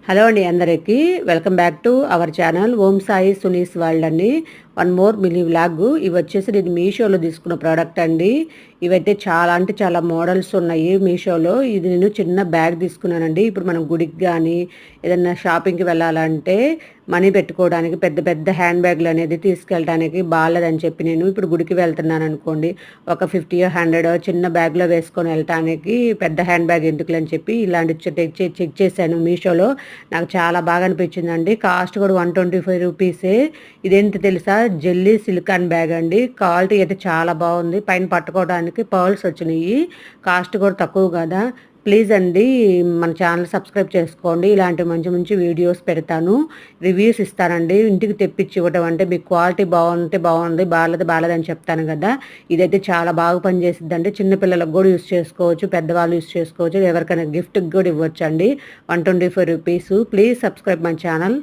Hello అండి అందరికీ welcome back to our channel Om Sai Suni's world అండి. One more mini vlog. ఇవి వచ్చేసి నేను మీషోలో తీసుకున్న ప్రోడక్ట్ అండి. ఇవైతే చాలా అంటే చాలా మోడల్స్ ఉన్నాయి మీషోలో. ఇది నేను చిన్న బ్యాగ్ తీసుకున్నానండి. ఇప్పుడు మనం గుడికి కానీ ఏదైనా షాపింగ్కి వెళ్ళాలంటే మనీ పెట్టుకోవడానికి పెద్ద పెద్ద హ్యాండ్ బ్యాగ్లు అనేది తీసుకెళ్ళడానికి బాగాలేదని చెప్పి నేను ఇప్పుడు గుడికి వెళ్తున్నాను అనుకోండి, ఒక 50 100 చిన్న బ్యాగ్లో వేసుకొని వెళ్ళటానికి పెద్ద హ్యాండ్ బ్యాగ్ ఎందుకులని చెప్పి ఇలాంటి చెక్ చేశాను మీషోలో. నాకు చాలా బాగా అనిపించిందండి. కాస్ట్ కూడా 125 రూపీసే. ఇదేంటి తెలుసా, జెల్లీ సిలికాన్ బ్యాగ్ అండి. క్వాలిటీ అయితే చాలా బాగుంది. పైన పట్టుకోవడానికి పర్ల్స్ వచ్చినాయి. కాస్ట్ కూడా తక్కువ కదా. ప్లీజ్ అండి మన ఛానల్ సబ్స్క్రైబ్ చేసుకోండి. ఇలాంటి మంచి మంచి వీడియోస్ పెడతాను, రివ్యూస్ ఇస్తానండి. ఇంటికి తెప్పించి ఇవ్వటం అంటే మీకు క్వాలిటీ బాగుంటే బాగుంది, బాగాలేదని చెప్తాను కదా. ఇదైతే చాలా బాగా పనిచేసిద్దండి. చిన్నపిల్లలకు కూడా యూస్ చేసుకోవచ్చు, పెద్దవాళ్ళు యూస్ చేసుకోవచ్చు, ఎవరికైనా గిఫ్ట్కి కూడా ఇవ్వచ్చు అండి. 125 rupees. Please subscribe my channel.